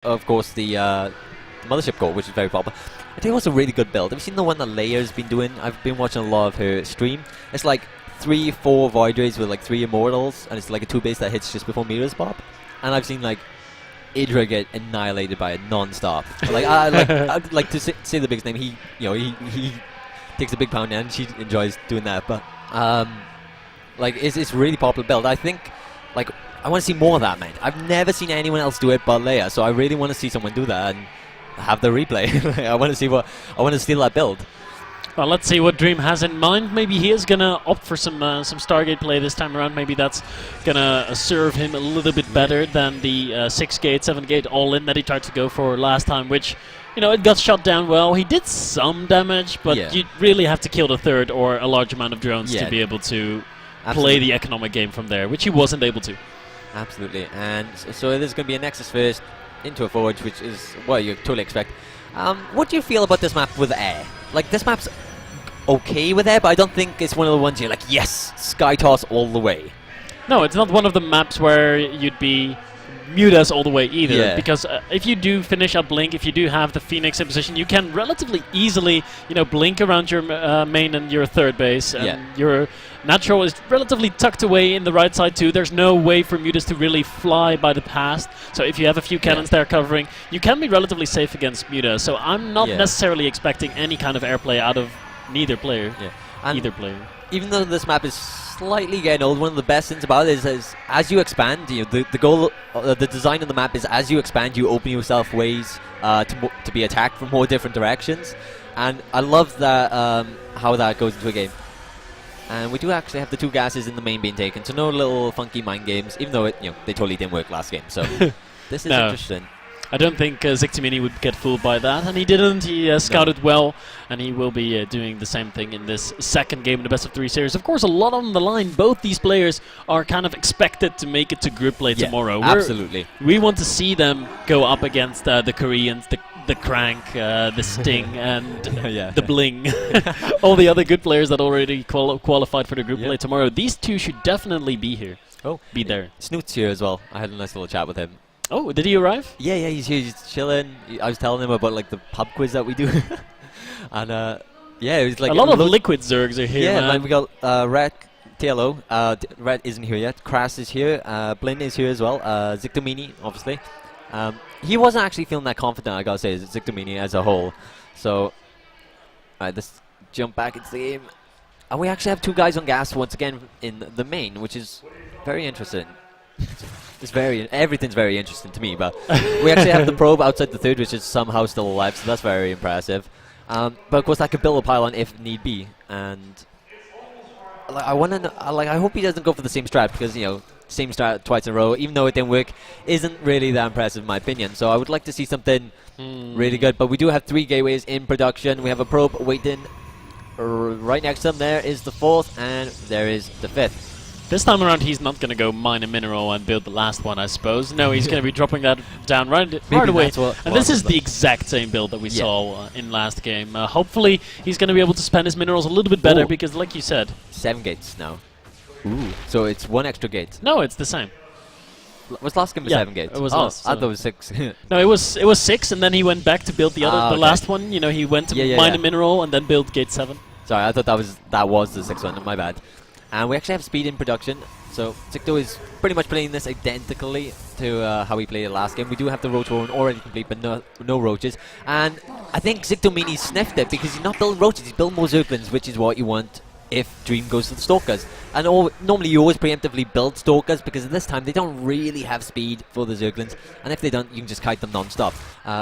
Of course, the Mothership Core, which is very popular. I think it was a really good build. Have you seen the one that Leia's been doing? I've been watching a lot of her stream. It's like 3-4 Void Rays with like 3 Immortals, and it's like a 2-base that hits just before Mira's pop. And I've seen like Idra get annihilated by it non-stop. Like I'd like to say the biggest name. He takes a big pound and she enjoys doing that. But like it's really popular build. I think like I want to see more of that, man. I've never seen anyone else do it but Leia, so I really want to see someone do that and have the replay. I want to see what I want to steal that build. Well, let's see what DreAm has in mind. Maybe he is gonna opt for some Stargate play this time around. Maybe that's gonna serve him a little bit better than the 6-gate, 7-gate all-in that he tried to go for last time, which, you know, it got shot down well. He did some damage, but you really have to kill the third or a large amount of drones to be able to play the economic game from there, which he wasn't able to. Absolutely, and so there's going to be a Nexus first into a Forge, which is what you totally expect. What do you feel about this map with air? Like, this map's okay with air, but I don't think it's one of the ones you're like, yes, Sky Toss all the way. No, it's not one of the maps where you'd be Mutas all the way either, because if you do finish up Blink, if you do have the Phoenix in position, you can relatively easily, you know, blink around your main and your third base, and your Natural is relatively tucked away in the right side too. There's no way for Mutas to really fly by the past, so if you have a few cannons there covering, you can be relatively safe against Muta, so I'm not necessarily expecting any kind of airplay out of neither player. Either player. Even though this map is slightly getting old, one of the best things about it is as you expand, you know, the goal, the design of the map is as you expand, you open yourself ways to be attacked from more different directions, and I love that how that goes into a game. And we do actually have the 2 gases in the main being taken, so no little funky mind games, even though they totally didn't work last game. So this is interesting. I don't think Ziktomini would get fooled by that, and he didn't. He scouted well, and he will be doing the same thing in this second game in the best-of-3 series. Of course, a lot on the line. Both these players are kind of expected to make it to group play tomorrow. Absolutely. We want to see them go up against the Koreans, the Crank, the Sting, and the Bling. All the other good players that already qualified for the group play tomorrow. These 2 should definitely be here. Be there. Snoot's here as well. I had a nice little chat with him. Oh, did he arrive? Yeah, he's here. He's chilling. I was telling him about like the pub quiz that we do, and it was like a lot of liquid Zergs are here. Yeah, man. like we got Red TLO. Red isn't here yet. Kras is here. Blin is here as well. Ziktomini, obviously. He wasn't actually feeling that confident, I gotta say, Ziktomini as a whole. So, alright, let's jump back into the game. And we actually have 2 guys on gas once again in the main, which is very interesting. Everything's very interesting to me, but we actually have the probe outside the third, which is somehow still alive, so that's very impressive. But of course, that could build a pylon if need be, and like, I hope he doesn't go for the same strat, because same strat twice in a row, even though it didn't work, isn't really that impressive in my opinion. So I would like to see something really good. But we do have 3 gateways in production. We have a probe waiting right next to him. There is the 4th, and there is the 5th. This time around, he's not going to go mine a mineral and build the last one, I suppose. No, he's going to be dropping that down right away. And this is the exact same build that we saw in last game. Hopefully, he's going to be able to spend his minerals a little bit better, because like you said... 7 gates now. Ooh. So it's 1 extra gate. No, it's the same. Was last game 7 gates? It was last. I thought it was 6. No, it was 6, and then he went back to build the last one. You know, he went to mine a mineral and then build gate 7. Sorry, I thought that was the 6th one. My bad. And we actually have speed in production, so Zikto is pretty much playing this identically to how we played it last game. We do have the Roach Warren already complete, but no Roaches. And I think Ziktomini sniffed it, because he's not building Roaches, he's building more Zerglings, which is what you want if DreAm goes to the Stalkers. And normally you always preemptively build Stalkers, because this time they don't really have speed for the Zerglings, and if they don't, you can just kite them non-stop.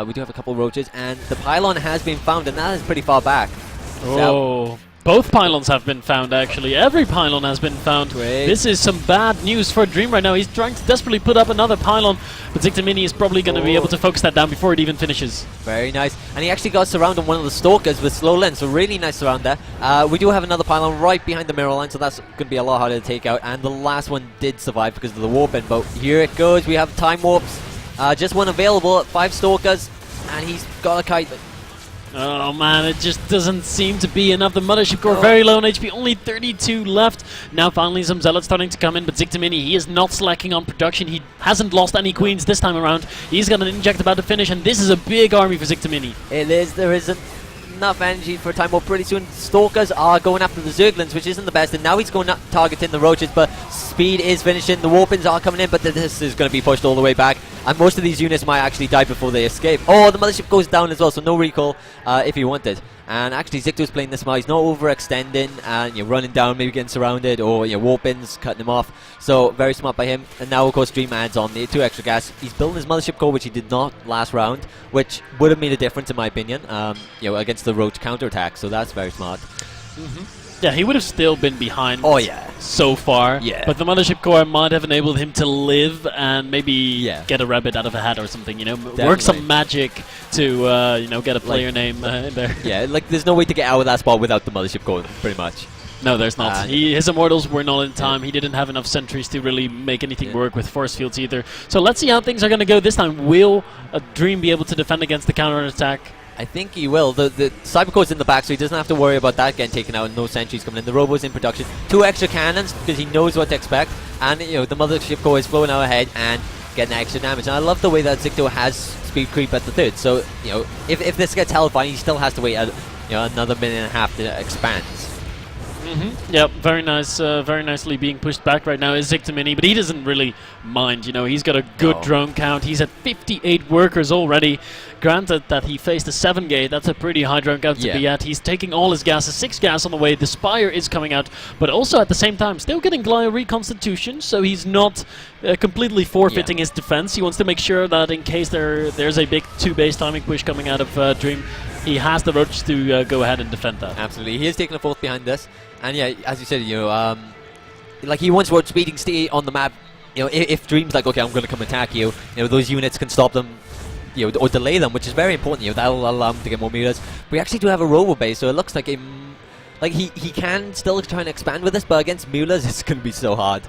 We do have a couple of Roaches, and the pylon has been found, and that is pretty far back. Oh. Both pylons have been found, actually. Every pylon has been found. This is some bad news for DreAm right now. He's trying to desperately put up another pylon, but Ziktomini is probably going to be able to focus that down before it even finishes. Very nice. And he actually got surrounded on one of the Stalkers with slow lens, so really nice surround there. We do have another pylon right behind the mirror line, so that's going to be a lot harder to take out. And the last one did survive because of the warping, but here it goes. We have time warps. Just one available, 5 Stalkers, and he's got a kite. Oh man, it just doesn't seem to be enough. The Mothership Core very low on HP, only 32 left. Now finally some Zealots starting to come in, but Ziktomini, he is not slacking on production. He hasn't lost any Queens this time around. He's got an inject about to finish, and this is a big army for Ziktomini. It is. There isn't enough energy for a time war. Pretty soon Stalkers are going after the Zerglings, which isn't the best, and now he's going targeting the Roaches, but speed is finishing. The Warpins are coming in, but this is going to be pushed all the way back, and most of these units might actually die before they escape. Oh, the Mothership goes down as well, so no recall if he wanted. And actually Zikto's playing this smart. He's not overextending and you're running down, maybe getting surrounded, or Warpins cutting him off. So very smart by him. And now of course DreAm adds on the 2 extra gas. He's building his Mothership Core, which he did not last round, which would have made a difference in my opinion, against the Roach counterattack. So that's very smart. Yeah, he would have still been behind so far, but the Mothership Core might have enabled him to live and maybe get a rabbit out of a hat or something, work some magic to, get a player name in there. Yeah, like there's no way to get out of that spot without the Mothership Core, pretty much. No, there's not. His Immortals were not in time. He didn't have enough sentries to really make anything work with force fields either. So let's see how things are going to go this time. Will DreAm be able to defend against the counterattack? I think he will. The Cybercore's in the back, so he doesn't have to worry about that getting taken out and no sentries coming in. The Robo's in production. 2 extra cannons because he knows what to expect. And, the Mothership Core is flowing out ahead and getting extra damage. And I love the way that Zikto has speed creep at the 3rd. So, if this gets held fine, he still has to wait another minute and a half to expand. Yep, very nice, very nicely being pushed back right now is Ziktomini, but he doesn't really mind, he's got a good drone count. He's at 58 workers already. Granted that he faced a 7 gate, that's a pretty high drone count to be at. He's taking all his gases, 6 gas on the way, the Spire is coming out, but also at the same time still getting Glio reconstitution, so he's not completely forfeiting his defense. He wants to make sure that in case there's a big 2-base timing push coming out of DreAm, he has the Roach to go ahead and defend that. Absolutely, he is taking a 4th behind this. And yeah, as you said, like he wants Roach speeding stay on the map. If DreAm's like, okay, I'm going to come attack you, those units can stop them, or delay them, which is very important. That'll allow him to get more meters. We actually do have a Robo base, so it looks like he can still try and expand with this, but against Mullers, it's going to be so hard.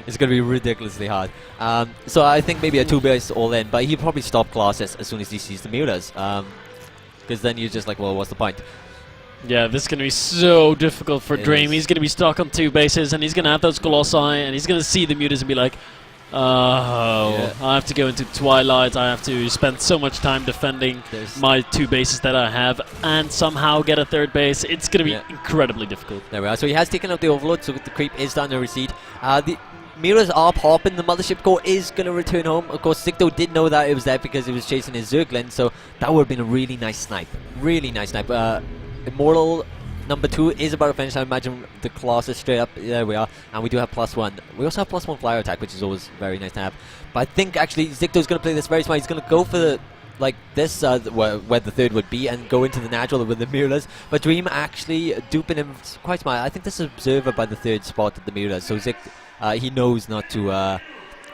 It's going to be ridiculously hard. So I think maybe a 2-base all in, but he'll probably stop classes as soon as he sees the Mullers, because then you're just like, well, what's the point? Yeah, this is going to be so difficult for DreAm. He's going to be stuck on 2 bases, and he's going to have those Colossi, and he's going to see the Mutas and be like, oh, I have to go into Twilight, I have to spend so much time defending my 2 bases that I have, and somehow get a 3rd base. It's going to be incredibly difficult. There we are. So he has taken out the Overload, so the creep is starting to recede. The Mirrors are popping. The Mothership Core is going to return home. Of course, Zikto did know that it was there because he was chasing his Zerglin, so that would have been a really nice snipe. Really nice snipe. Immortal number 2 is about to finish. I imagine the class is straight up. There we are. And we do have +1. We also have +1 flyer attack, which is always very nice to have. But I think actually Zikto's going to play this very smart. He's going to go for the, this, where the 3rd would be, and go into the natural with the Mirrors. But DreAm actually duping him quite smart. I think this is Observer by the 3rd spot at the Mirrors. So he knows not to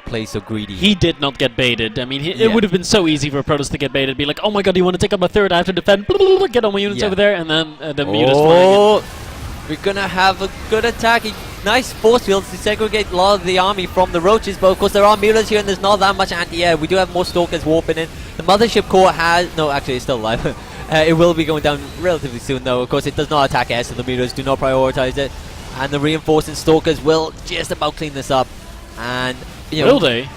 play so greedy. He did not get baited. I mean, it would have been so easy for Protoss to get baited. Be like, oh my god, you want to take up my 3rd? I have to defend. Get all my units over there, and then the Mutas flying in. We're going to have a good attack. Nice force fields to segregate a lot of the army from the Roaches, but of course there are Mutas here and there's not that much anti-air. We do have more Stalkers warping in. The Mothership Core has... No, actually it's still alive. It will be going down relatively soon though. Of course it does not attack air, so the Mutas do not prioritize it. And the reinforcing Stalkers will just about clean this up. And... Will they?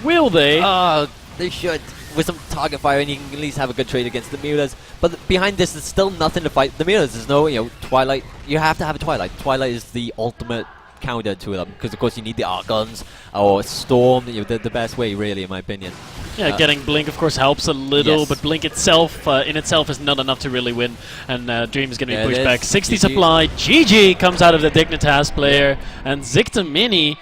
Will they? Oh, they should. With some target fire, and you can at least have a good trade against the Mutas. But behind this, there's still nothing to fight the Mutas. There's no, Twilight. You have to have a Twilight. Twilight is the ultimate counter to them, because of course you need the arc guns or Storm. The best way, really, in my opinion. Yeah, getting Blink of course helps a little, but Blink itself in itself is not enough to really win, and DreAm is going to be pushed back. 60 supply. GG comes out of the Dignitas player, and Ziktomini